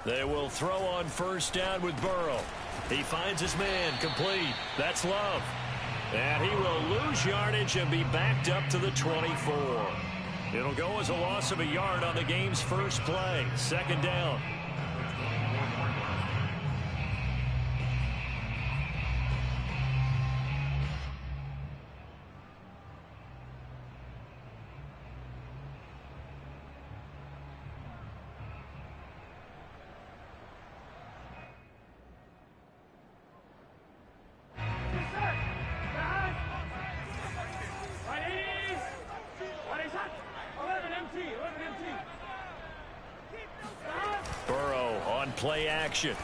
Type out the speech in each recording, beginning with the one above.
They will throw on first down with Burrow. He finds his man, complete. That's Love. And he will lose yardage and be backed up to the 24. It'll go as a loss of a yard on the game's first play. Second down. Burrow on play action.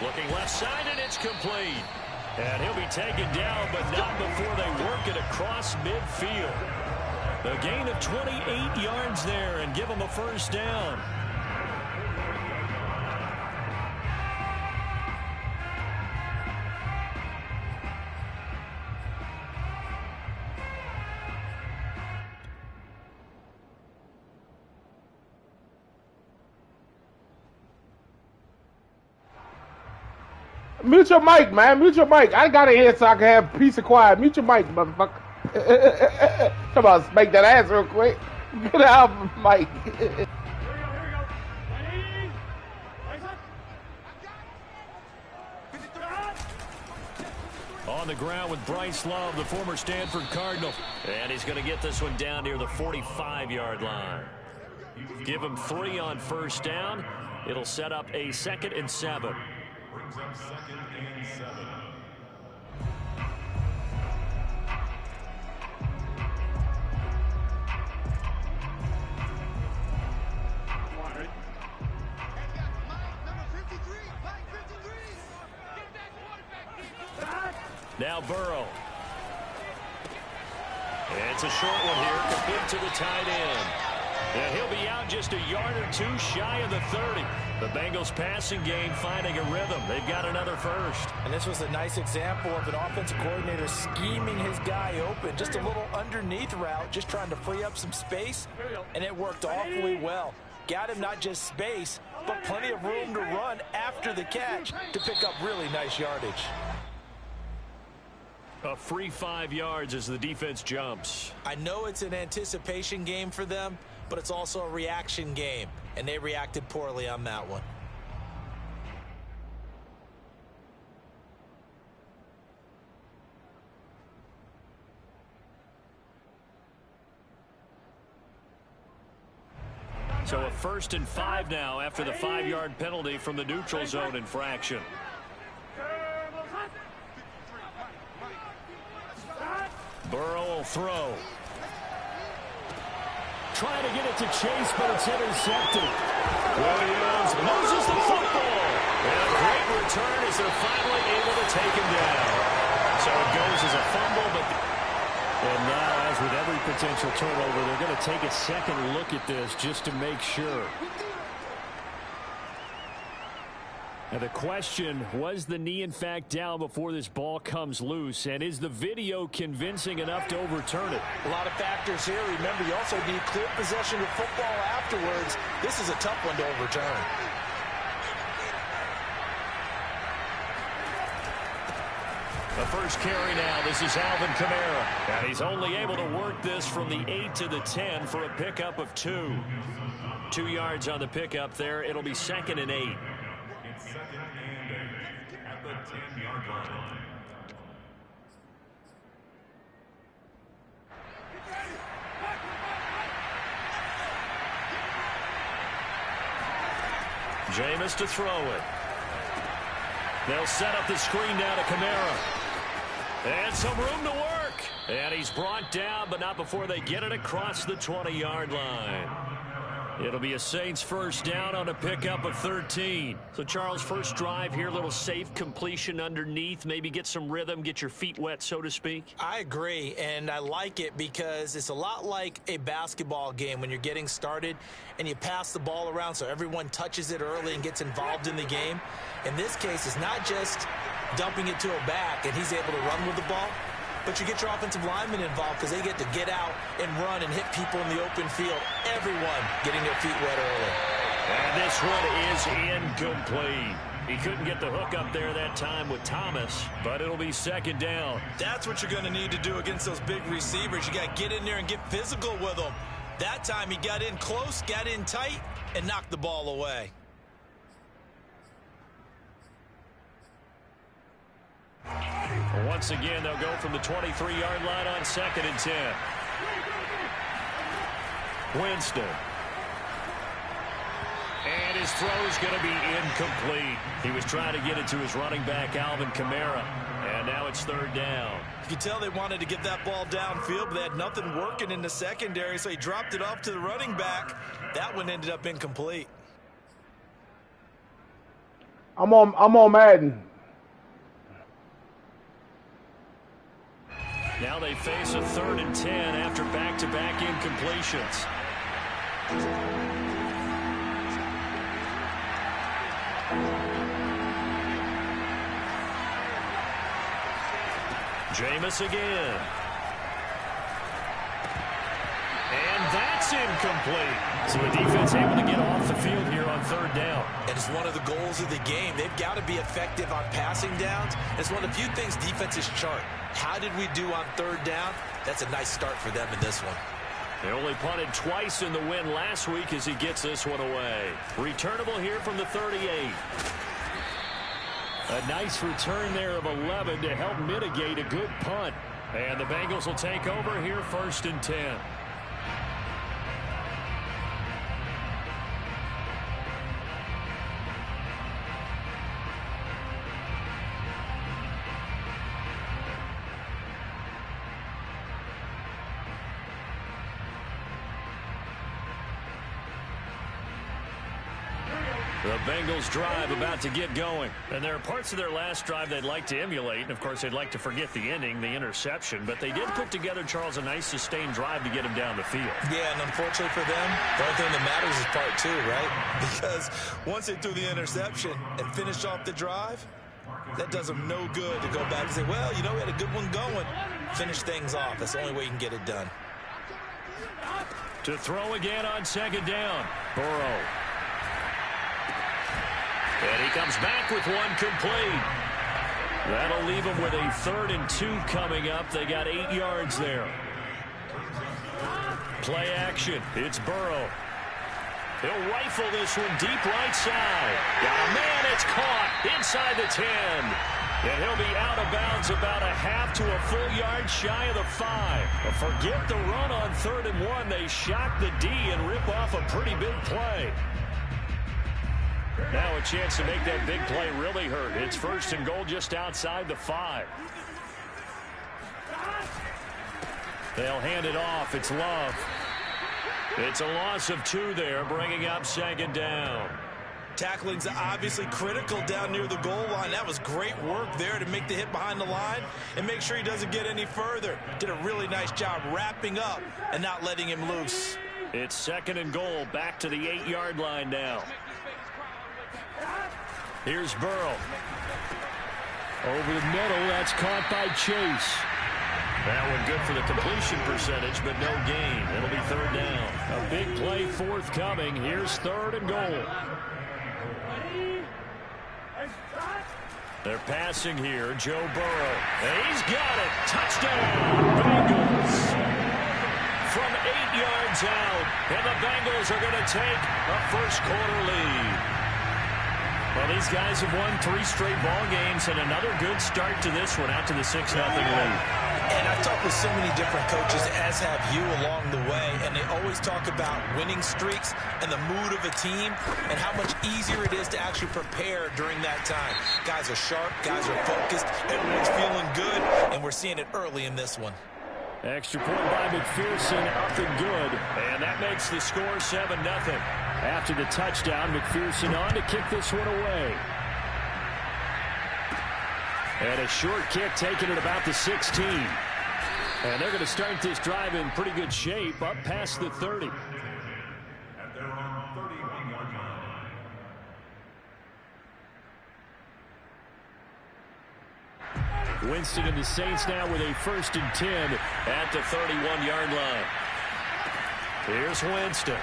Looking left side, and it's complete. And he'll be taken down, but not before they work it across midfield. A gain of 28 yards there and give him a first down. Mute your mic, man. Mute your mic. I got it here so I can have peace and quiet. Mute your mic, motherfucker. Come on, spank that ass real quick. Get out of the mic. On the ground with Bryce Love, the former Stanford Cardinal. And he's going to get this one down near the 45-yard line. Give him 3 on first down. It'll set up a 2nd and 7. Brings up 2nd and 7. Now Burrow. It's a short one here, complete to the tight end. And he'll be out just a yard or 2 shy of the 30. The Bengals passing game finding a rhythm. They've got another first. And this was a nice example of an offensive coordinator scheming his guy open. Just a little underneath route, just trying to free up some space. And it worked awfully well. Got him not just space, but plenty of room to run after the catch to pick up really nice yardage. A free 5 yards as the defense jumps. I know it's an anticipation game for them, but it's also a reaction game, and they reacted poorly on that one. So a 1st and 5 now after the 5-yard penalty from the neutral zone infraction. Burrow will throw. Trying to get it to Chase, but it's intercepted. Williams loses the football. And a great return as they're finally able to take him down. So it goes as a fumble, but... And now, as with every potential turnover, they're going to take a second look at this just to make sure. And the question, was the knee in fact down before this ball comes loose? And is the video convincing enough to overturn it? A lot of factors here. Remember, you also need clear possession of football afterwards. This is a tough one to overturn. The first carry now. This is Alvin Kamara. And he's only able to work this from the 8 to the 10 for a pickup of 2. 2 yards on the pickup there. It'll be 2nd and 8. It's 2nd and 8 at the 10-yard line. Jameis to throw it. They'll set up the screen now to Kamara. And some room to work. And he's brought down, but not before they get it across the 20-yard line. It'll be a Saints first down on a pickup of 13. So, Charles, first drive here, little safe completion underneath. Maybe get some rhythm, get your feet wet, so to speak. I agree, and I like it because it's a lot like a basketball game when you're getting started and you pass the ball around so everyone touches it early and gets involved in the game. In this case, it's not just dumping it to a back and he's able to run with the ball. but you get your offensive linemen involved because they get to get out and run and hit people in the open field. Everyone getting their feet wet early. And this one is incomplete. He couldn't get the hook up there that time with Thomas, but it'll be second down. That's what you're going to need to do against those big receivers. You got to get in there and get physical with them. That time he got in close, got in tight, and knocked the ball away. Once again, they'll go from the 23-yard line on 2nd and 10. Winston. And his throw is going to be incomplete. He was trying to get it to his running back, Alvin Kamara. And now it's 3rd down. You can tell they wanted to get that ball downfield, but they had nothing working in the secondary, so he dropped it off to the running back. That one ended up incomplete. I'm on Madden. Now they face a 3rd and 10 after back-to-back incompletions. Jameis again. And that's incomplete. So the defense able to get off the field here on 3rd down. And it's one of the goals of the game. They've got to be effective on passing downs. It's one of the few things defenses chart. How did we do on 3rd down? That's a nice start for them in this one. They only punted twice in the win last week as he gets this one away. Returnable here from the 38. A nice return there of 11 to help mitigate a good punt. And the Bengals will take over here 1st and 10. The Bengals drive about to get going. And there are parts of their last drive they'd like to emulate. And, of course, they'd like to forget the ending, the interception. But they did put together, Charles, a nice sustained drive to get him down the field. Yeah, and unfortunately for them, the only thing that matters is part 2, right? Because once they threw the interception and finished off the drive, that does them no good to go back and say, well, you know, we had a good one going. Finish things off. That's the only way you can get it done. To throw again on 2nd down. Burrow. And he comes back with one complete. That'll leave him with a 3rd and 2 coming up. They got 8 yards there. Play action. It's Burrow. He'll rifle this one deep right side. Got a man. It's caught inside the 10. And he'll be out of bounds about a half to a full yard shy of the 5. But forget the run on 3rd and 1. They shock the D and rip off a pretty big play. Now a chance to make that big play really hurt. It's 1st and goal just outside the 5. They'll hand it off. It's Love. It's a loss of 2 there, bringing up 2nd down. Tackling's obviously critical down near the goal line. That was great work there to make the hit behind the line and make sure he doesn't get any further. Did a really nice job wrapping up and not letting him loose. It's 2nd and goal, back to the 8-yard line now. Here's Burrow. Over the middle, that's caught by Chase. That one good for the completion percentage, but no gain. It'll be 3rd down. A big play forthcoming. Here's 3rd and goal. They're passing here. Joe Burrow. And he's got it. Touchdown, Bengals. From 8 yards out. And the Bengals are going to take a 1st quarter lead. Well, these guys have won 3 straight ball games and another good start to this one out to the 6-0 lead. And I've talked with so many different coaches, as have you along the way, and they always talk about winning streaks and the mood of a team and how much easier it is to actually prepare during that time. Guys are sharp, guys are focused, everyone's feeling good, and we're seeing it early in this one. Extra point by McPherson, up and good, and that makes the score 7-0. After the touchdown, McPherson on to kick this one away. And a short kick taken at about the 16. And they're going to start this drive in pretty good shape, up past the 30. At their own 31-yard line. Winston and the Saints now with a 1st and 10 at the 31-yard line. Here's Winston.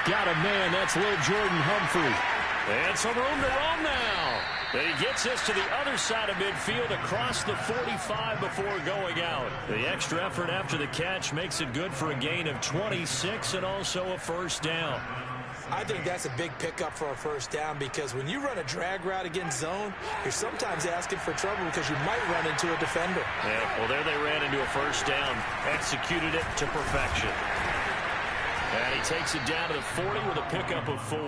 Got a man. That's Lil Jordan Humphrey. And some room to roam now. And he gets this to the other side of midfield across the 45 before going out. The extra effort after the catch makes it good for a gain of 26 and also a 1st down. I think that's a big pickup for a 1st down because when you run a drag route against zone, you're sometimes asking for trouble because you might run into a defender. Yeah, well, there they ran into a 1st down, executed it to perfection. And he takes it down to the 40 with a pickup of 4.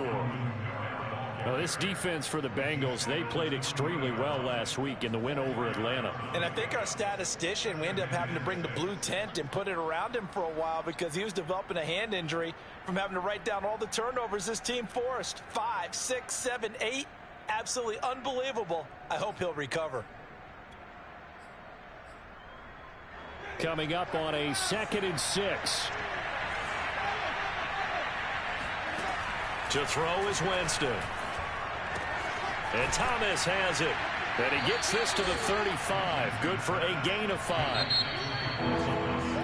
Well, this defense for the Bengals, they played extremely well last week in the win over Atlanta. And I think our statistician, we ended up having to bring the blue tent and put it around him for a while because he was developing a hand injury from having to write down all the turnovers this team forced. 5, 6, 7, 8. Absolutely unbelievable. I hope he'll recover. Coming up on a 2nd and 6. To throw is Winston. And Thomas has it. And he gets this to the 35. Good for a gain of 5.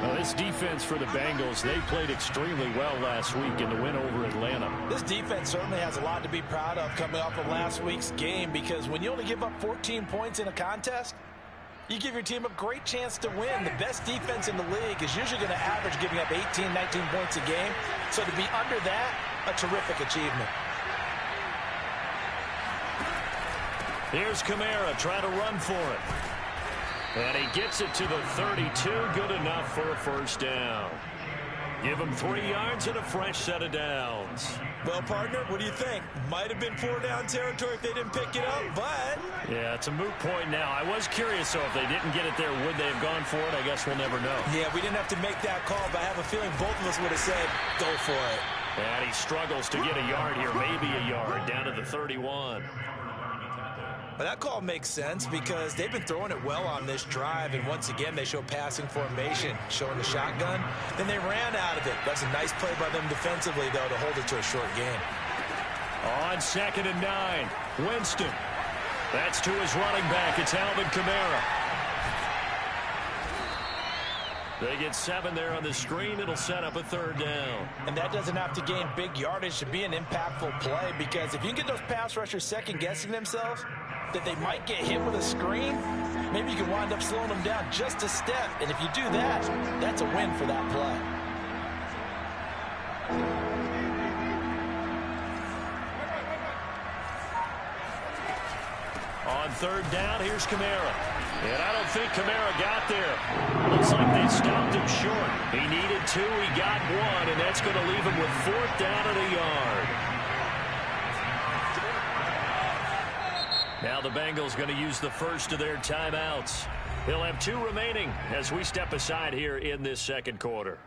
Now, this defense for the Bengals, they played extremely well last week in the win over Atlanta. This defense certainly has a lot to be proud of coming off of last week's game because when you only give up 14 points in a contest, you give your team a great chance to win. The best defense in the league is usually going to average giving up 18, 19 points a game. So to be under that, a terrific achievement. Here's Kamara trying to run for it. And he gets it to the 32. Good enough for a 1st down. Give him 3 yards and a fresh set of downs. Well, partner, what do you think? Might have been 4-down territory if they didn't pick it up, but... Yeah, it's a moot point now. I was curious, though, if they didn't get it there, would they have gone for it? I guess we'll never know. Yeah, we didn't have to make that call, but I have a feeling both of us would have said, go for it. And he struggles to get a yard here, maybe a yard, down to the 31. But that call makes sense because they've been throwing it well on this drive, and once again they show passing formation, showing the shotgun. Then they ran out of it. That's a nice play by them defensively, though, to hold it to a short gain. On 2nd and 9, Winston. That's to his running back. It's Alvin Kamara. They get 7 there on the screen. It'll set up a 3rd down. And that doesn't have to gain big yardage to be an impactful play because if you can get those pass rushers second-guessing themselves, that they might get hit with a screen, maybe you can wind up slowing them down just a step. And if you do that, that's a win for that play. On 3rd down, here's Kamara. And I don't think Kamara got there. Looks like they stopped him short. He needed 2, he got 1, and that's going to leave him with 4th down and a yard. Now the Bengals going to use the first of their timeouts. They'll have 2 remaining as we step aside here in this 2nd quarter.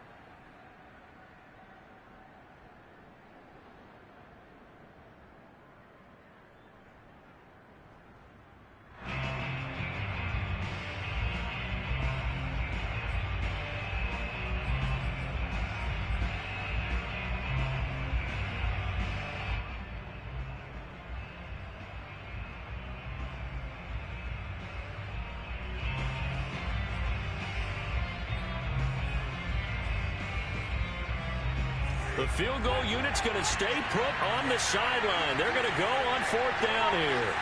The field goal unit's going to stay put on the sideline. They're going to go on 4th down here.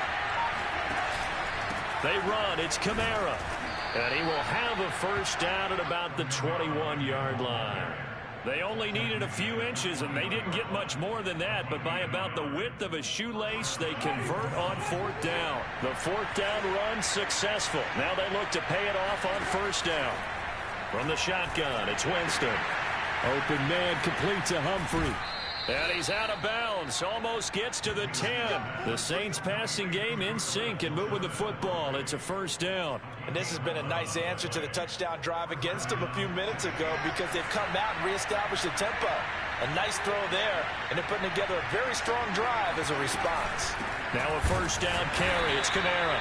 They run. It's Kamara. And he will have a 1st down at about the 21-yard line. They only needed a few inches, and they didn't get much more than that. But by about the width of a shoelace, they convert on 4th down. The 4th down run successful. Now they look to pay it off on 1st down. From the shotgun, it's Winston. Open man complete to Humphrey. And he's out of bounds. Almost gets to the 10. The Saints passing game in sync and moving the football. It's a 1st down. And this has been a nice answer to the touchdown drive against them a few minutes ago because they've come out and reestablished the tempo. A nice throw there, and they're putting together a very strong drive as a response. Now a 1st down carry. It's Kamara.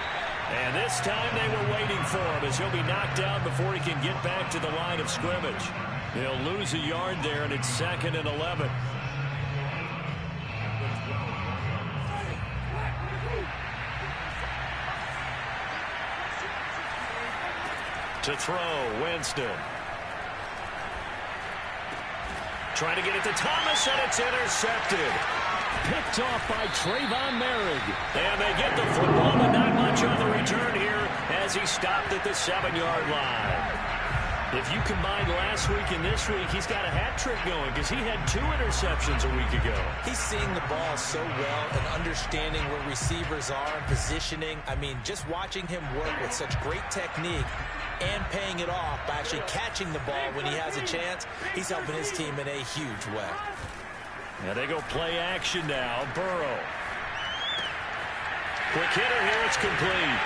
And this time they were waiting for him as he'll be knocked down before he can get back to the line of scrimmage. He'll lose a yard there, and it's 2nd and 11. To throw, Winston. Trying to get it to Thomas, and it's intercepted. Picked off by Trayvon Merrick. And they get the football, but not much on the return here as he stopped at the 7-yard line. If you combine last week and this week, he's got a hat trick going because he had 2 interceptions a week ago. He's seeing the ball so well and understanding where receivers are and positioning. I mean, just watching him work with such great technique and paying it off by actually catching the ball when he has a chance, he's helping his team in a huge way. Now they go play action now. Burrow. Quick hitter here. It's complete.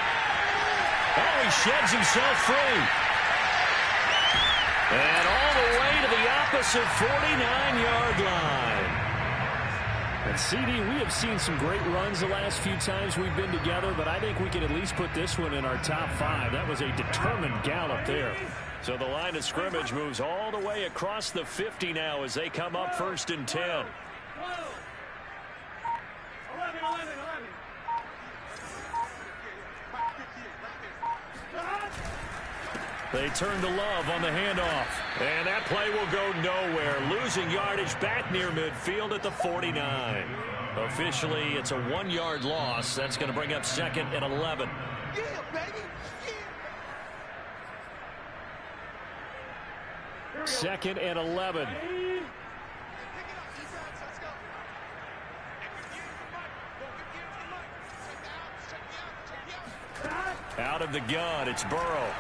Oh, he sheds himself free. And all the way to the opposite 49-yard line. And CD, we have seen some great runs the last few times we've been together, but I think we can at least put this one in our top 5. That was a determined gallop there. So the line of scrimmage moves all the way across the 50 now as they come up 1st and 10. They turn to Love on the handoff. And that play will go nowhere. Losing yardage back near midfield at the 49. Officially, it's a 1-yard loss. That's going to bring up 2nd and 11. Yeah, baby. 2nd and 11. Out of the gun, it's Burrow.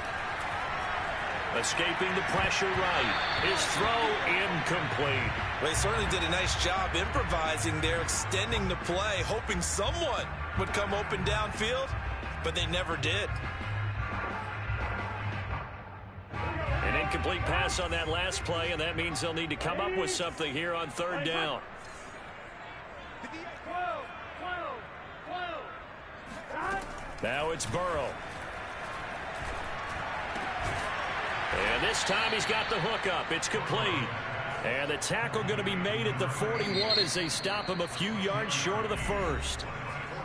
Escaping the pressure right. His throw incomplete. Well, they certainly did a nice job improvising there, extending the play, hoping someone would come open downfield, but they never did. An incomplete pass on that last play, and that means they'll need to come up with something here on 3rd down. Now it's Burrow. And this time he's got the hook up. It's complete. And the tackle going to be made at the 41 as they stop him a few yards short of the 1st.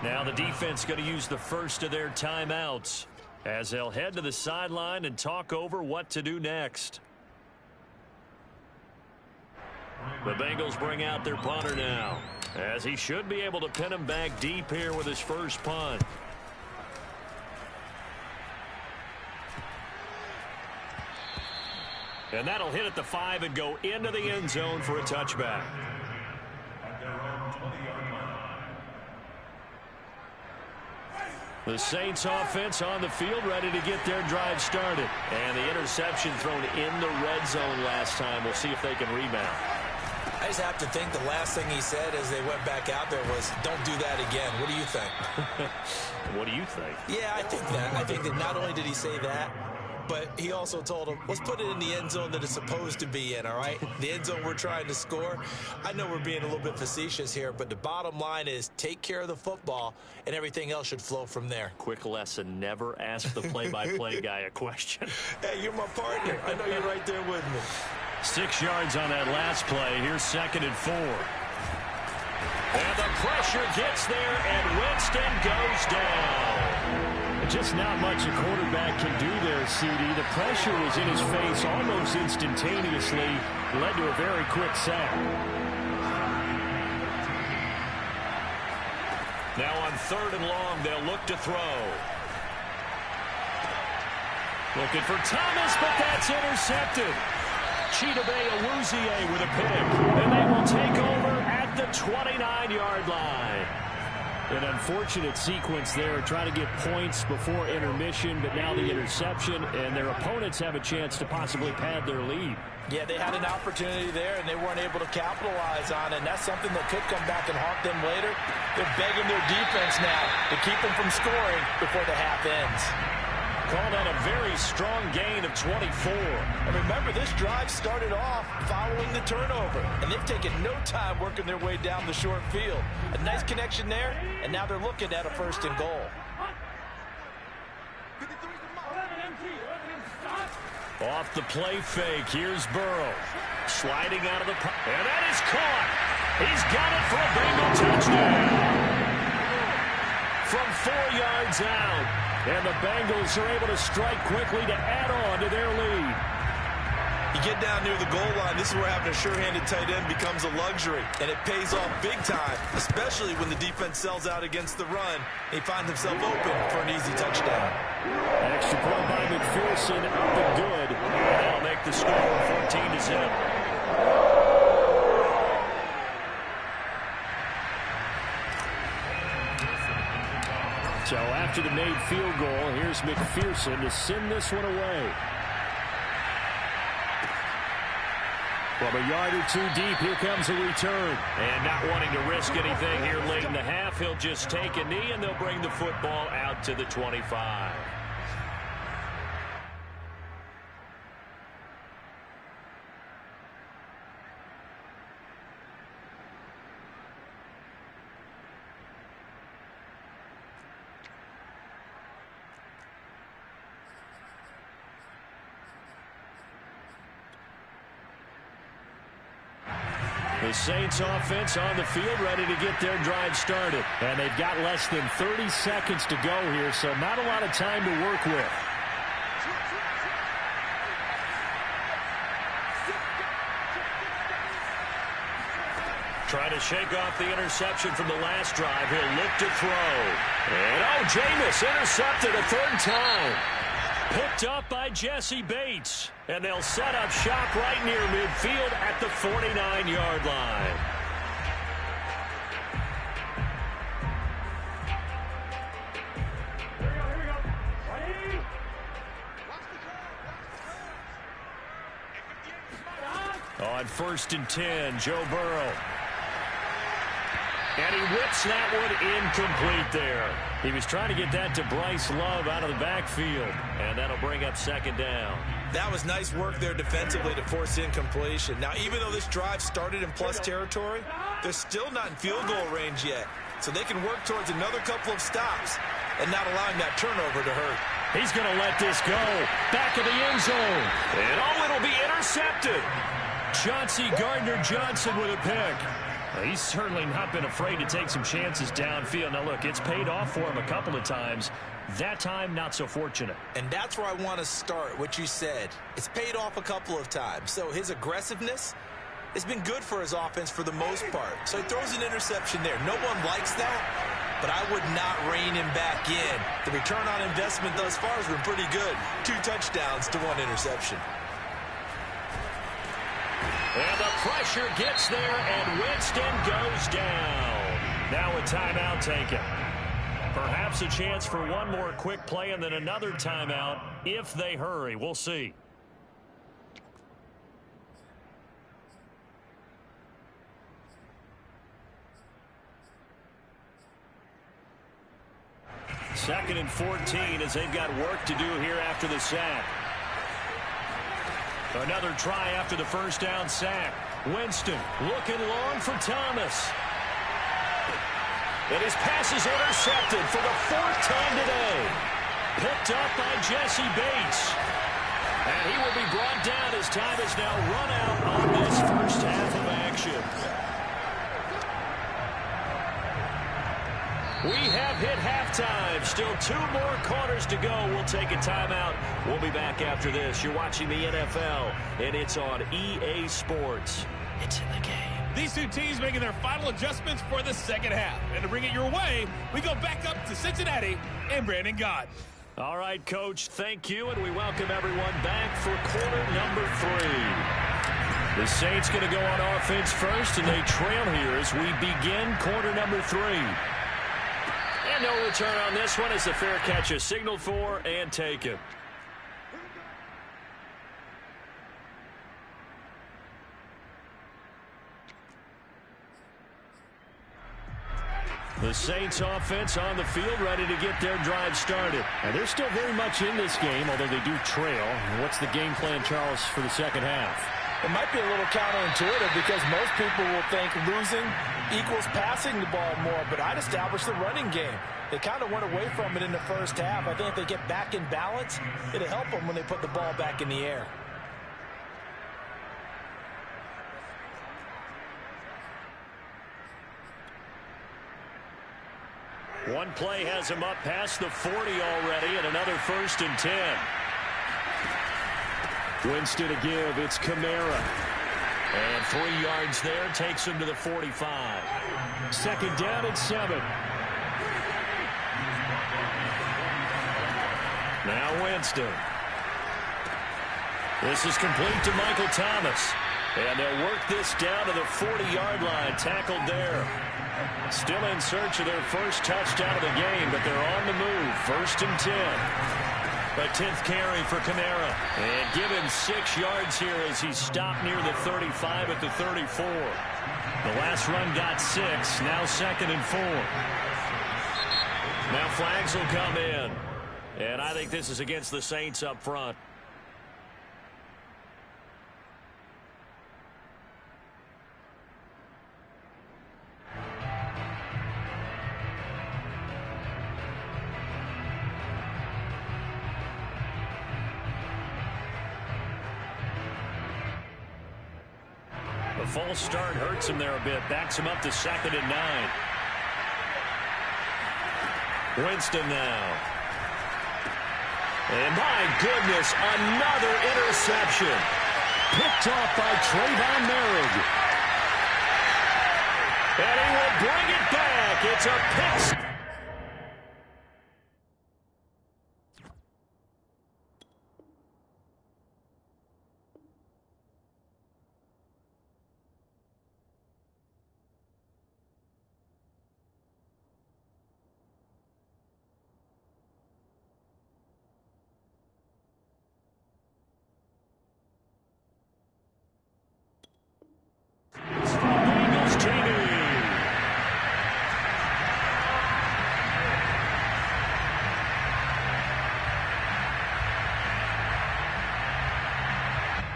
Now the defense going to use the first of their timeouts as they'll head to the sideline and talk over what to do next. The Bengals bring out their punter now, as he should be able to pin him back deep here with his first punt. And that'll hit at the 5 and go into the end zone for a touchback. The Saints offense on the field ready to get their drive started. And the interception thrown in the red zone last time. We'll see if they can rebound. I just have to think the last thing he said as they went back out there was, don't do that again. What do you think? What do you think? Yeah, I think that. I think that not only did he say that, but he also told him, let's put it in the end zone that it's supposed to be in, all right? The end zone we're trying to score. I know we're being a little bit facetious here, but the bottom line is take care of the football, and everything else should flow from there. Quick lesson, never ask the play-by-play guy a question. Hey, you're my partner. I know you're right there with me. 6 yards on that last play. Here's 2nd and 4. And the pressure gets there, and Winston goes down. Just not much a quarterback can do there, CD. The pressure was in his face almost instantaneously. Led to a very quick sack. Now on 3rd and long, they'll look to throw. Looking for Thomas, but that's intercepted. Chidobe Awuzie with a pick. And they will take over at the 29-yard line. An unfortunate sequence there, trying to get points before intermission, but now the interception, and their opponents have a chance to possibly pad their lead. Yeah, they had an opportunity there, and they weren't able to capitalize on it, and that's something that could come back and haunt them later. They're begging their defense now to keep them from scoring before the half ends. Call that a very strong gain of 24. And remember, this drive started off following the turnover, and they've taken no time working their way down the short field. A nice connection there, and now they're looking at a 1st and goal. Off the play fake, here's Burrow. Sliding out of the pocket, and that is caught. He's got it for a Bengal touchdown. From 4 yards out. And the Bengals are able to strike quickly to add on to their lead. You get down near the goal line, this is where having a sure-handed tight end becomes a luxury, and it pays off big time, especially when the defense sells out against the run. He finds himself open for an easy touchdown. An extra point by McPherson, up and good. And that'll make the score 14-0. So after the made field goal, here's McPherson to send this one away. From a yard or two deep, here comes a return. And not wanting to risk anything here late in the half, he'll just take a knee, and they'll bring the football out to the 25. The Saints offense on the field ready to get their drive started. And they've got less than 30 seconds to go here, so not a lot of time to work with. Trying to shake off the interception from the last drive. He'll look to throw. And Jameis intercepted a third time. Picked up by Jesse Bates. And they'll set up shop right near midfield at the 49-yard line. On 1st and 10, Joe Burrow. And he whips that one incomplete there. He was trying to get that to Bryce Love out of the backfield. And that'll bring up 2nd down. That was nice work there defensively to force incompletion. Now, even though this drive started in plus territory, they're still not in field goal range yet. So they can work towards another couple of stops and not allowing that turnover to hurt. He's going to let this go. Back of the end zone. And it'll be intercepted. Chauncey Gardner-Johnson with a pick. He's certainly not been afraid to take some chances downfield. Now, look, it's paid off for him a couple of times. That time, not so fortunate. And that's where I want to start, what you said. It's paid off a couple of times. So his aggressiveness has been good for his offense for the most part. So he throws an interception there. No one likes that, but I would not rein him back in. The return on investment thus far has been pretty good. 2 touchdowns to 1 interception. And the pressure gets there, and Winston goes down. Now a timeout taken. Perhaps a chance for one more quick play and then another timeout if they hurry. We'll see. Second and 14 as they've got work to do here after the sack. Another try after the first down sack. Winston looking long for Thomas. And his pass is intercepted for the 4th time today. Picked up by Jesse Bates. And he will be brought down as time is now run out on this first half of action. We have hit halftime. Still 2 more quarters to go. We'll take a timeout. We'll be back after this. You're watching the NFL, and it's on EA Sports. It's in the game. These two teams making their final adjustments for the second half. And to bring it your way, we go back up to Cincinnati and Brandon Gott. All right, Coach, thank you, and we welcome everyone back for quarter number 3. The Saints going to go on offense first, and they trail here as we begin quarter number 3. And no return on this one as the fair catch is signaled for and taken. The Saints offense on the field ready to get their drive started. And they're still very much in this game, although they do trail. What's the game plan, Charles, for the second half? It might be a little counterintuitive because most people will think losing equals passing the ball more, but I'd establish the running game. They kind of went away from it in the first half. I think if they get back in balance, it'll help them when they put the ball back in the air. One play has him up past the 40 already, and another 1st and 10. Winston to give. It's Kamara. And 3 yards there takes him to the 45. 2nd down and 7. Now Winston. This is complete to Michael Thomas. And they'll work this down to the 40-yard line. Tackled there. Still in search of their first touchdown of the game, but they're on the move. 1st and 10. A 10th carry for Kamara. And give him 6 yards here as he stopped near the 35 at the 34. The last run got 6. Now 2nd and 4. Now flags will come in. And I think this is against the Saints up front. The false start hurts him there a bit. Backs him up to 2nd and 9. Winston now. And my goodness, another interception. Picked off by Trayvon Merrick. And he will bring it back. It's a pick. Bengals TV.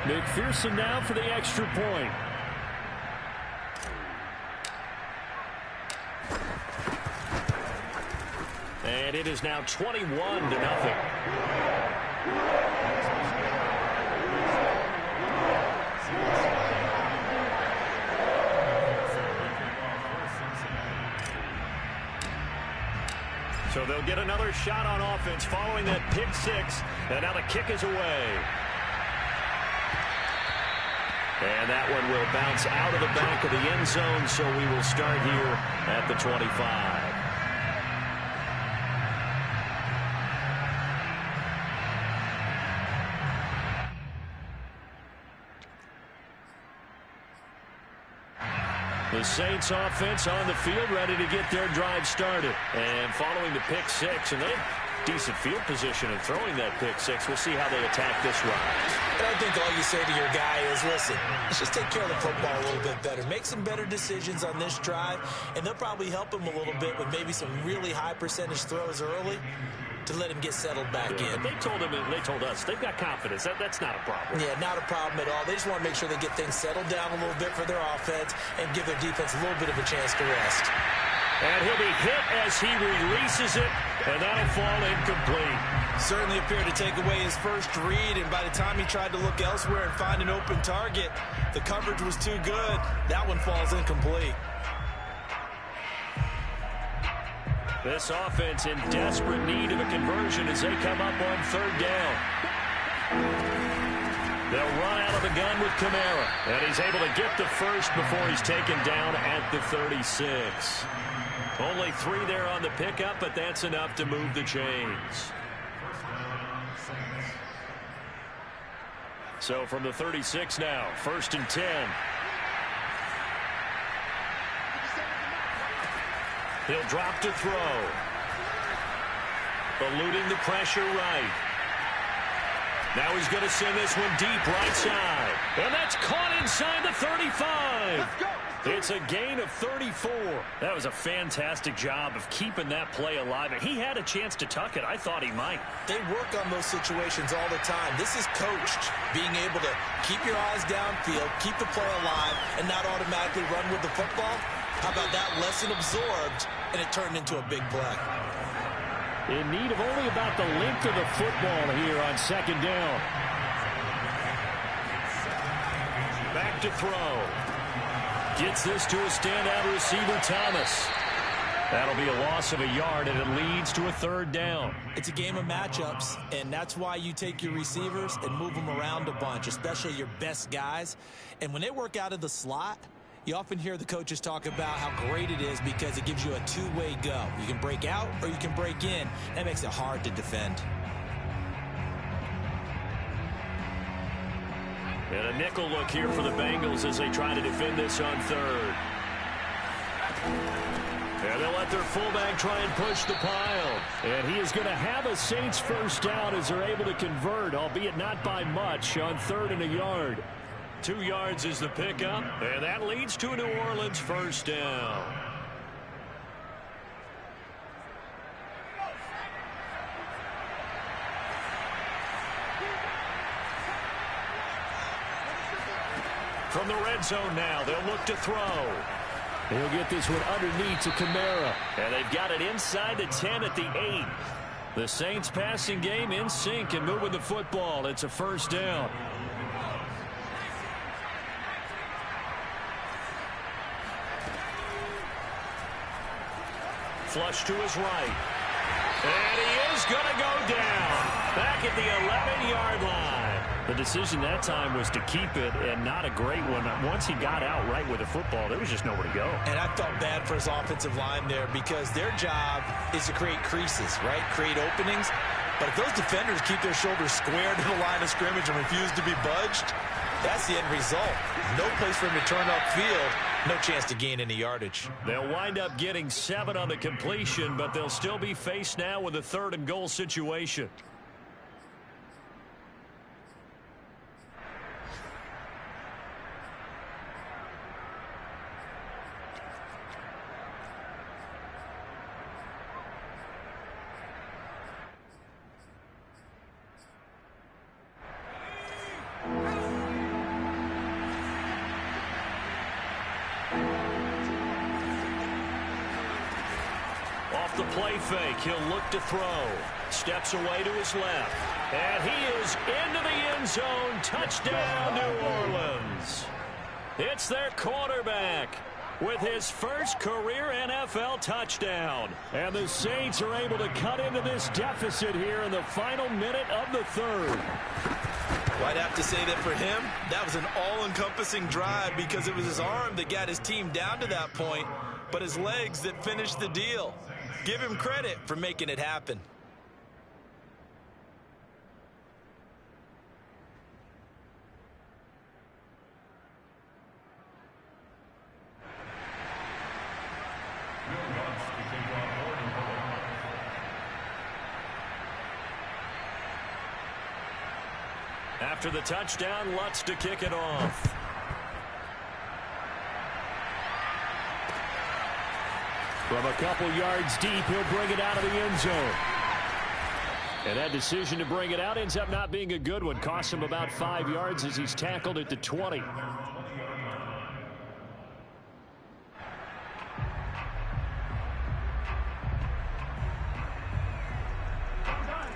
McPherson now for the extra point. And it is now 21-0. So they'll get another shot on offense following that pick 6. And now the kick is away. And that one will bounce out of the back of the end zone, so we will start here at the 25. The Saints offense on the field, ready to get their drive started. And following the pick 6, and they have decent field position in throwing that pick 6. We'll see how they attack this rise. And I think all you say to your guy is, listen, let's just take care of the football a little bit better. Make some better decisions on this drive, and they'll probably help him a little bit with maybe some really high percentage throws early to let him get settled back in. They told him, and they told us, they've got confidence. That's not a problem. Yeah, not a problem at all. They just want to make sure they get things settled down a little bit for their offense and give their defense a little bit of a chance to rest. And he'll be hit as he releases it, and that'll fall incomplete. Certainly appeared to take away his first read, and by the time he tried to look elsewhere and find an open target, the coverage was too good. That one falls incomplete. This offense in desperate need of a conversion as they come up on 3rd down. They'll run out of the gun with Kamara, and he's able to get the first before he's taken down at the 36. Only 3 there on the pickup, but that's enough to move the chains. So from the 36 now, 1st and 10. He'll drop to throw. Eluding the pressure right. Now he's going to send this one deep right side. And that's caught inside the 35. It's a gain of 34. That was a fantastic job of keeping that play alive. And he had a chance to tuck it. I thought he might. They work on those situations all the time. This is coached, being able to keep your eyes downfield, keep the play alive, and not automatically run with the football. How about that lesson absorbed, and it turned into a big play. In need of only about the length of the football here on 2nd down. Back to throw. Gets this to a standout receiver, Thomas. That'll be a loss of a yard, and it leads to a third down. It's a game of matchups, and that's why you take your receivers and move them around a bunch, especially your best guys. And when they work out of the slot, you often hear the coaches talk about how great it is because it gives you a two-way go. You can break out or you can break in. That makes it hard to defend. And a nickel look here for the Bengals as they try to defend this on third. And they'll let their fullback try and push the pile. And he is going to have a Saints first down as they're able to convert, albeit not by much, on 3rd and a yard. 2 yards is the pickup, and that leads to a New Orleans first down. From the red zone now, they'll look to throw. He'll get this one underneath to Kamara. And they've got it inside the 10 at the 8. The Saints passing game in sync and moving the football. It's a first down. Flush to his right. And he is going to go down. Back at the 11-yard line. The decision that time was to keep it, and not a great one. Once he got out right with the football, there was just nowhere to go. And I felt bad for his offensive line there because their job is to create creases, right? Create openings. But if those defenders keep their shoulders square to the line of scrimmage and refuse to be budged, that's the end result. No place for him to turn upfield. No chance to gain any yardage. They'll wind up getting 7 on the completion, but they'll still be faced now with a 3rd and goal situation. Off the play fake, he'll look to throw. Steps away to his left. And he is into the end zone. Touchdown, New Orleans. It's their quarterback with his first career NFL touchdown. And the Saints are able to cut into this deficit here in the final minute of the 3rd. Well, I'd have to say that for him, that was an all-encompassing drive because it was his arm that got his team down to that point, but his legs that finished the deal. Give him credit for making it happen. After the touchdown, Lutz to kick it off. From a couple yards deep, he'll bring it out of the end zone. And that decision to bring it out ends up not being a good one. Costs him about 5 yards as he's tackled at the 20.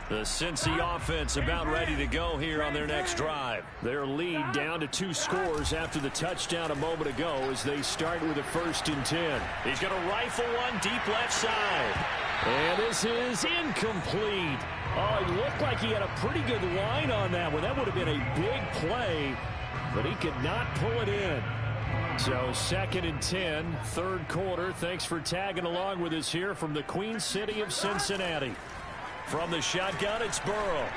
The Cincy offense about ready to go here on their next drive. Their lead down to 2 scores after the touchdown a moment ago as they start with a 1st and 10. He's going to rifle one deep left side. And this is incomplete. Oh, it looked like he had a pretty good line on that one. That would have been a big play, but he could not pull it in. So 2nd and 10, 3rd quarter. Thanks for tagging along with us here from the Queen City of Cincinnati. From the shotgun, it's Burrow.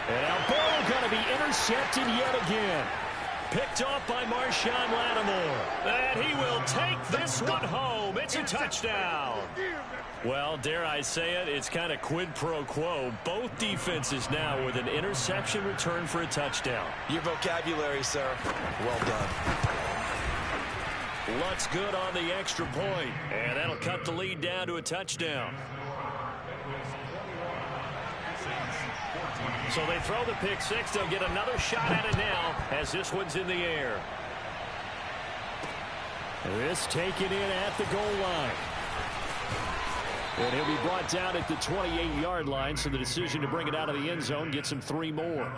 And now Burrow going to be intercepted yet again. Picked off by Marshawn Lattimore. And he will take this one home. It's a touchdown. Well, dare I say it, it's kind of quid pro quo. Both defenses now with an interception return for a touchdown. Your vocabulary, sir. Well done. Lutz good on the extra point. And that'll cut the lead down to a touchdown. So they throw the pick six. They'll get another shot at it now as this one's in the air. This taken in at the goal line. And he'll be brought down at the 28-yard line, so the decision to bring it out of the end zone gets him 3 more.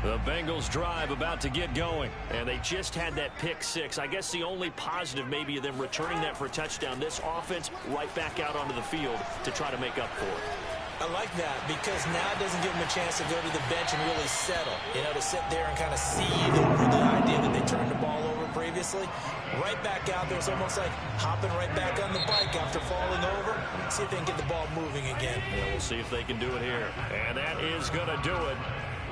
The Bengals drive about to get going, and they just had that pick six. I guess the only positive maybe of them returning that for a touchdown. This offense right back out onto the field to try to make up for it. I like that because now it doesn't give them a chance to go to the bench and really settle. You know, to sit there and kind of seethe over the idea that they turned the ball over previously. Right back out there. It's almost like hopping right back on the bike after falling over. See if they can get the ball moving again. Yeah, we'll see if they can do it here. And that is going to do it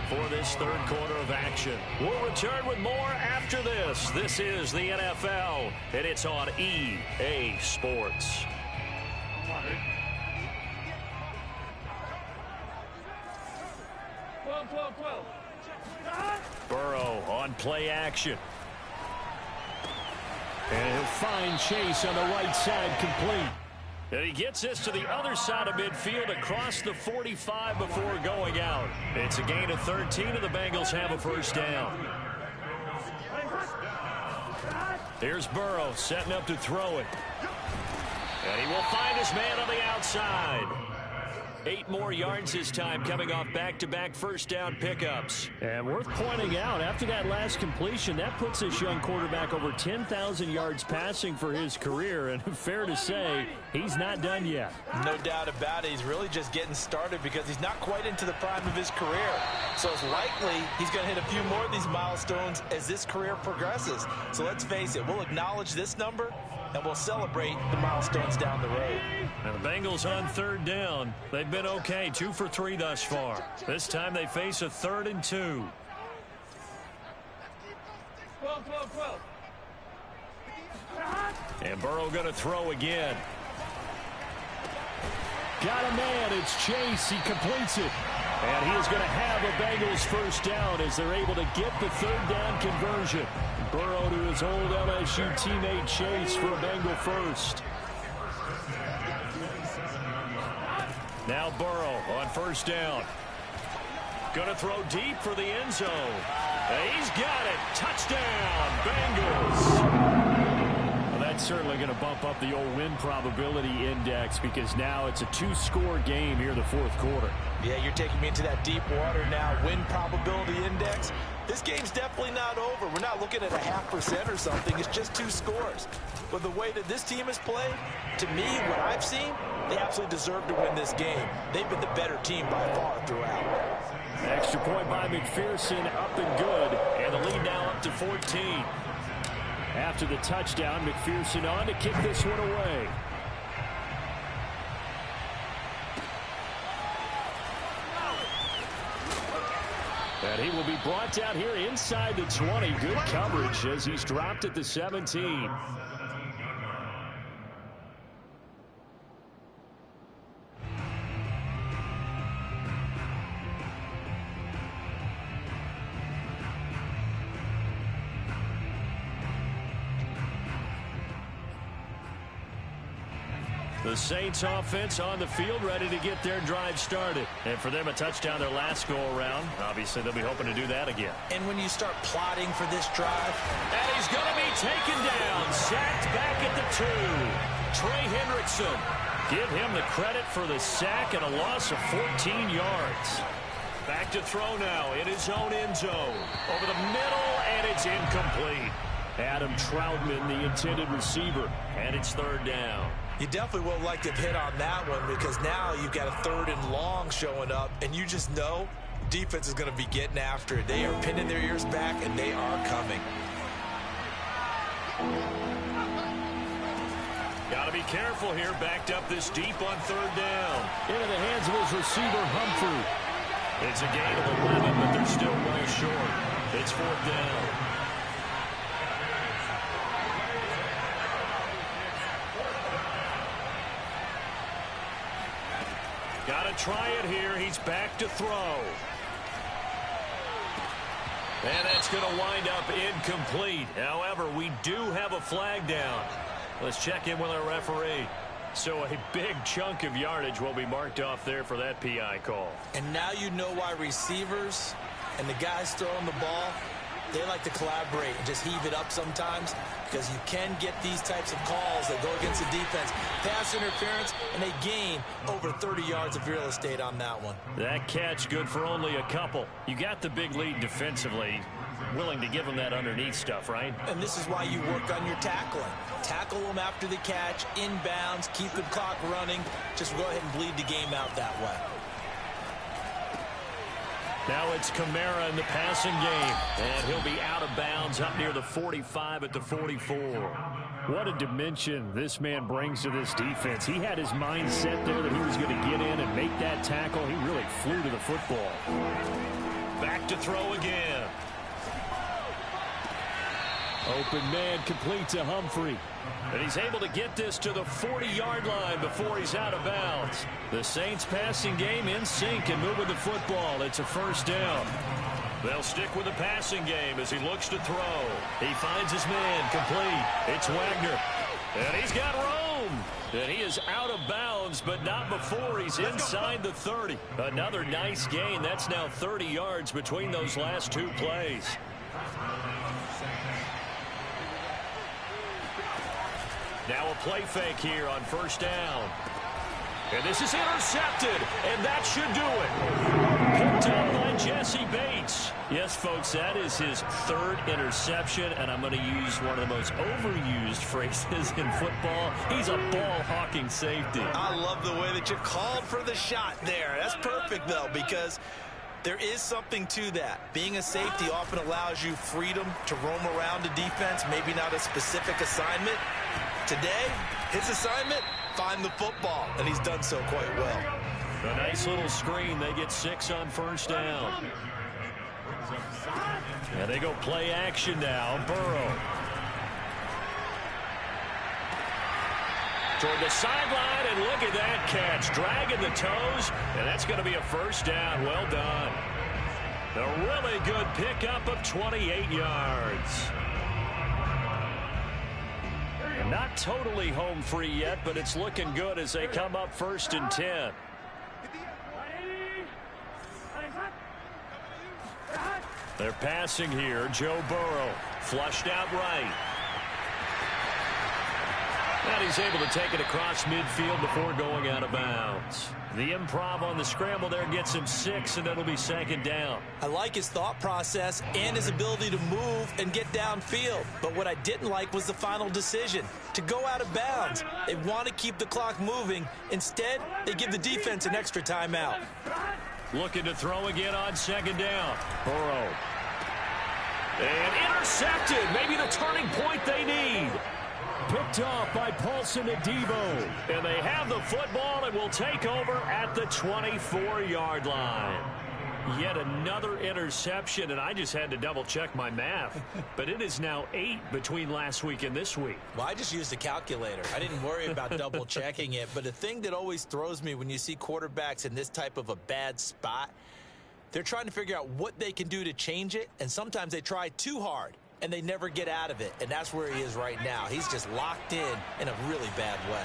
for this third quarter of action. We'll return with more after this. This is the NFL, and it's on EA Sports. Burrow on play action. And he'll find Chase on the right side, complete. And he gets this to the other side of midfield across the 45 before going out. It's a gain of 13, and the Bengals have a first down. Here's Burrow setting up to throw it. And he will find his man on the outside. 8 more yards this time, coming off back-to-back first down pickups. And worth pointing out, after that last completion, that puts this young quarterback over 10,000 yards passing for his career. And fair to say, he's not done yet. No doubt about it. He's really just getting started because he's not quite into the prime of his career. So it's likely he's going to hit a few more of these milestones as this career progresses. So let's face it, we'll acknowledge this number, and we'll celebrate the milestones down the road. And the Bengals on third down. They've been okay, 2 for 3 thus far. This time they face a 3rd and 2. And Burrow going to throw again. Got a man, it's Chase, he completes it. And he is going to have a Bengals first down as they're able to get the 3rd down conversion. Burrow to his old LSU teammate Chase for a Bengal first. Now Burrow on first down. Going to throw deep for the end zone. And he's got it. Touchdown, Bengals. Well, that's certainly going to bump up the old win probability index because now it's a 2-score game here in the fourth quarter. Yeah, you're taking me into that deep water now. Win probability index. This game's definitely not over. We're not looking at a 0.5% or something. It's just 2 scores. But the way that this team has played, to me, what I've seen, they absolutely deserve to win this game. They've been the better team by far throughout. Extra point by McPherson, up and good. And the lead now up to 14. After the touchdown, McPherson on to kick this one away. And he will be brought down here inside the 20. Good coverage as he's dropped at the 17. The Saints offense on the field ready to get their drive started. And for them, a touchdown their last go-around. Obviously, they'll be hoping to do that again. And when you start plotting for this drive. And he's going to be taken down. Sacked back at the 2. Trey Hendrickson. Give him the credit for the sack and a loss of 14 yards. Back to throw now in his own end zone. Over the middle, and it's incomplete. Adam Troutman, the intended receiver. And it's 3rd down. You definitely would like to have hit on that one because now you've got a 3rd and long showing up, and you just know defense is going to be getting after it. They are pinning their ears back, and they are coming. Got to be careful here, backed up this deep on 3rd down. Into the hands of his receiver, Humphrey. It's a gain of 11, but they're still well short. It's 4th down. Got to try it here. He's back to throw. And that's going to wind up incomplete. However, we do have a flag down. Let's check in with our referee. So a big chunk of yardage will be marked off there for that PI call. And now you know why receivers and the guys throwing the ball, They like to collaborate and just heave it up sometimes because you can get these types of calls that go against the defense. Pass interference, and they gain over 30 yards of real estate on that one. That catch good for only a couple. You got the big lead defensively. Willing to give them that underneath stuff, right? And this is why you work on your tackling. Tackle them after the catch, inbounds, keep the clock running. Just go ahead and bleed the game out that way. Now it's Kamara in the passing game, and he'll be out of bounds up near the 45 at the 44. What a dimension this man brings to this defense. He had his mind set there that he was going to get in and make that tackle. He really flew to the football. Back to throw again. Open man complete to Humphrey. And he's able to get this to the 40-yard line before he's out of bounds. The Saints passing game in sync and moving the football. It's a first down. They'll stick with the passing game as he looks to throw. He finds his man complete. It's Wagner. And he's got room. And he is out of bounds, but not before he's inside the 30. Another nice gain. That's now 30 yards between those last two plays. Now a play fake here on first down. And this is intercepted, and that should do it. Picked up by Jesse Bates. Yes, folks, that is his third interception, and I'm going to use one of the most overused phrases in football. He's a ball-hawking safety. I love the way that you called for the shot there. That's perfect, though, because there is something to that. Being a safety often allows you freedom to roam around the defense, maybe not a specific assignment. Today, his assignment, find the football, and he's done so quite well. A nice little screen. They get 6 on first down. And they go play action now. Burrow. Toward the sideline, and look at that catch. Dragging the toes, and that's going to be a first down. Well done. A really good pickup of 28 yards. Not totally home free yet, but it's looking good as they come up 1st and 10. They're passing here. Joe Burrow flushed out right. And he's able to take it across midfield before going out of bounds. The improv on the scramble there gets him 6, and it'll be 2nd down. I like his thought process and his ability to move and get downfield. But what I didn't like was the final decision, to go out of bounds. They want to keep the clock moving. Instead, they give the defense an extra timeout. Looking to throw again on 2nd down. Burrow. And intercepted. Maybe the turning point they need. Picked off by Paulson Adebo. And they have the football and will take over at the 24-yard line. Yet another interception, and I just had to double-check my math. But it is now 8 between last week and this week. Well, I just used a calculator. I didn't worry about double-checking it. But the thing that always throws me when you see quarterbacks in this type of a bad spot, they're trying to figure out what they can do to change it, and sometimes they try too hard, and they never get out of it. And that's where he is right now. He's just locked in a really bad way.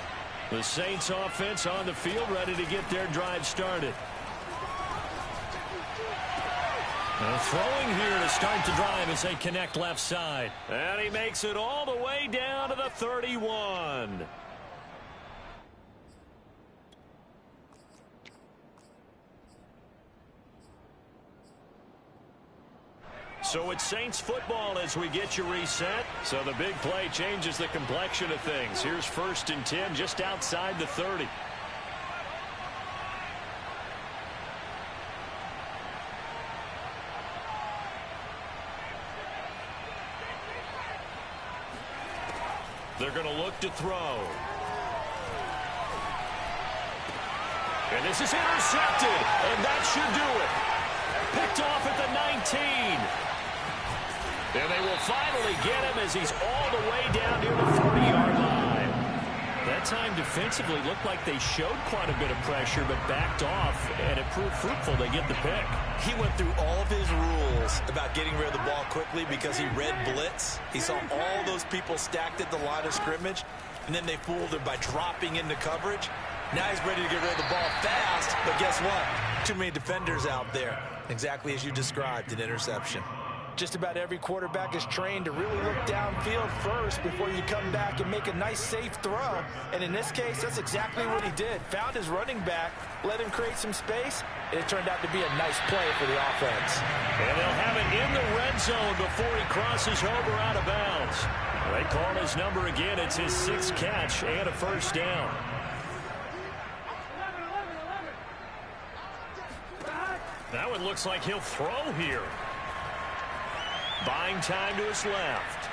The Saints offense on the field, ready to get their drive started. Throwing here to start the drive as they connect left side. And he makes it all the way down to the 31. So it's Saints football as we get you reset. So the big play changes the complexion of things. Here's 1st and 10 just outside the 30. They're going to look to throw. And this is intercepted, and that should do it. Picked off at the 19. And they will finally get him as he's all the way down near the 40-yard line. That time defensively looked like they showed quite a bit of pressure but backed off, and it proved fruitful. They get the pick. He went through all of his rules about getting rid of the ball quickly because he read blitz. He saw all those people stacked at the line of scrimmage, and then they fooled him by dropping into coverage. Now he's ready to get rid of the ball fast, but guess what? Too many defenders out there. Exactly as you described, an interception. Just about every quarterback is trained to really look downfield first before you come back and make a nice, safe throw. And in this case, that's exactly what he did. Found his running back, let him create some space, and it turned out to be a nice play for the offense. And they'll have it in the red zone before he crosses over out of bounds. They call his number again. It's his 6th catch and a first down. That one looks like he'll throw here. Buying time to his left.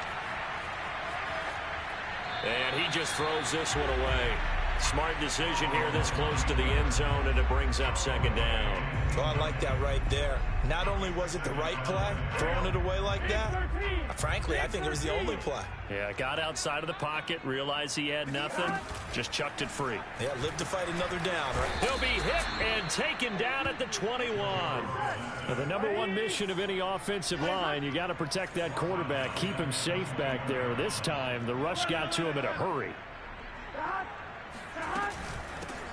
And he just throws this one away. Smart decision here this close to the end zone, and it brings up 2nd down. Oh, I like that right there. Not only was it the right play, throwing it away like that, frankly, I think it was the only play. Yeah, got outside of the pocket, realized he had nothing, just chucked it free. Yeah, live to fight another down, right? He'll be hit and taken down at the 21. Now, the number one mission of any offensive line, you got to protect that quarterback, keep him safe back there. This time, the rush got to him in a hurry.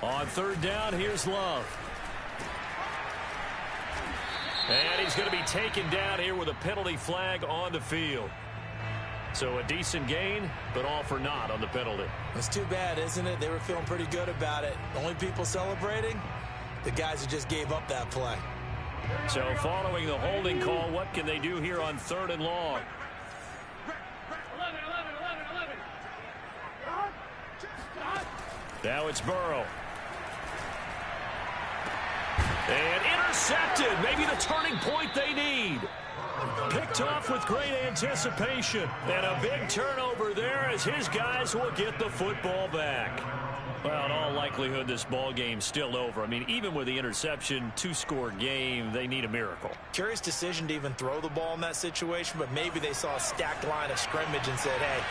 On 3rd down, here's Love. And he's going to be taken down here with a penalty flag on the field. So a decent gain, but all for naught on the penalty. It's too bad, isn't it? They were feeling pretty good about it. Only people celebrating, the guys who just gave up that play. So following the holding call, what can they do here on 3rd and long? Now it's Burrow. And intercepted. Maybe the turning point they need. Picked off with great anticipation. And a big turnover there as his guys will get the football back. Well, in all likelihood, this ball game's still over. I mean, even with the interception, 2-score game, they need a miracle. Curious decision to even throw the ball in that situation, but maybe they saw a stacked line of scrimmage and said, hey,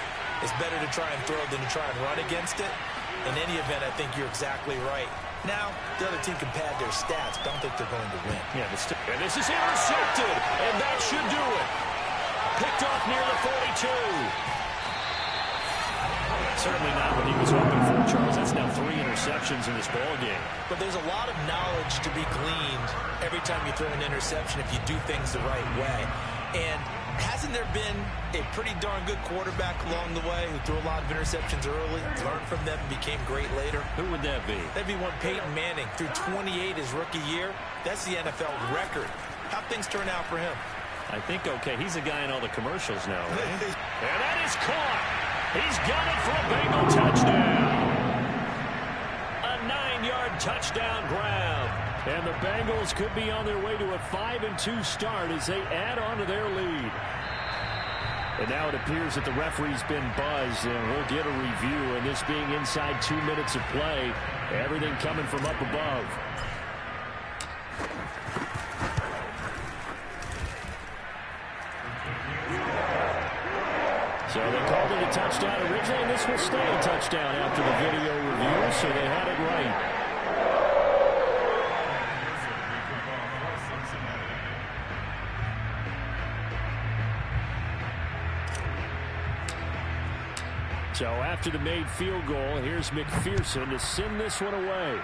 it's better to try and throw than to try and run against it. In any event, I think you're exactly right. Now, the other team can pad their stats, but I don't think they're going to win. Yeah, and this is intercepted, and that should do it. Picked off near the 42. Certainly not what he was hoping for, Charles. That's now 3 interceptions in this ball game. But there's a lot of knowledge to be gleaned every time you throw an interception if you do things the right way. And hasn't there been a pretty darn good quarterback along the way who threw a lot of interceptions early, learned from them, and became great later? Who would that be? That'd be one Peyton Manning. Threw 28 his rookie year. That's the NFL record. How'd things turn out for him? I think, okay, he's a guy in all the commercials now, right? And that is caught. He's got it for a Bengal touchdown. A 9-yard touchdown grab. And the Bengals could be on their way to a 5-2 start as they add on to their lead. And now it appears that the referee's been buzzed, and we'll get a review. And this being inside 2 minutes of play, everything coming from up above. So they called it a touchdown originally, and this will stay a touchdown after the video review, so they had it right. So after the made field goal, here's McPherson to send this one away.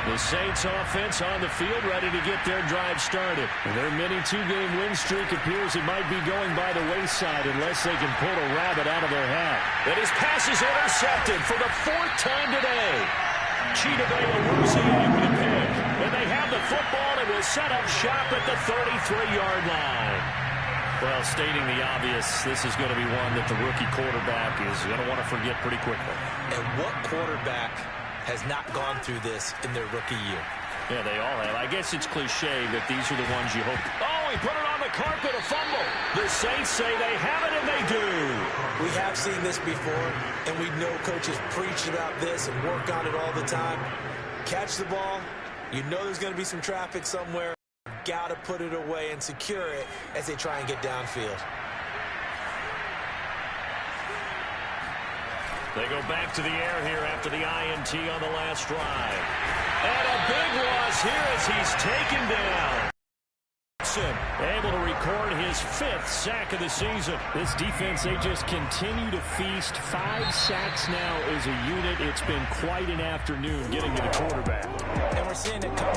The Saints offense on the field, ready to get their drive started. Their mini 2-game win streak appears it might be going by the wayside unless they can pull a rabbit out of their hat. And his pass is intercepted for the 4th time today. Chidobe with the pick. And they have the football and will set up shop at the 33-yard line. Well, stating the obvious, this is going to be one that the rookie quarterback is going to want to forget pretty quickly. And what quarterback has not gone through this in their rookie year? Yeah, they all have. I guess it's cliche, but these are the ones you hope. Oh, he put it on the carpet, a fumble. The Saints say they have it, and they do. We have seen this before, and we know coaches preach about this and work on it all the time. Catch the ball. You know there's going to be some traffic somewhere. Got to put it away and secure it as they try and get downfield. They go back to the air here after the INT on the last drive. And a big loss here as he's taken down. Wilson able to record his 5th sack of the season. This defense, they just continue to feast. 5 sacks now as a unit. It's been quite an afternoon getting to the quarterback. And we're seeing it come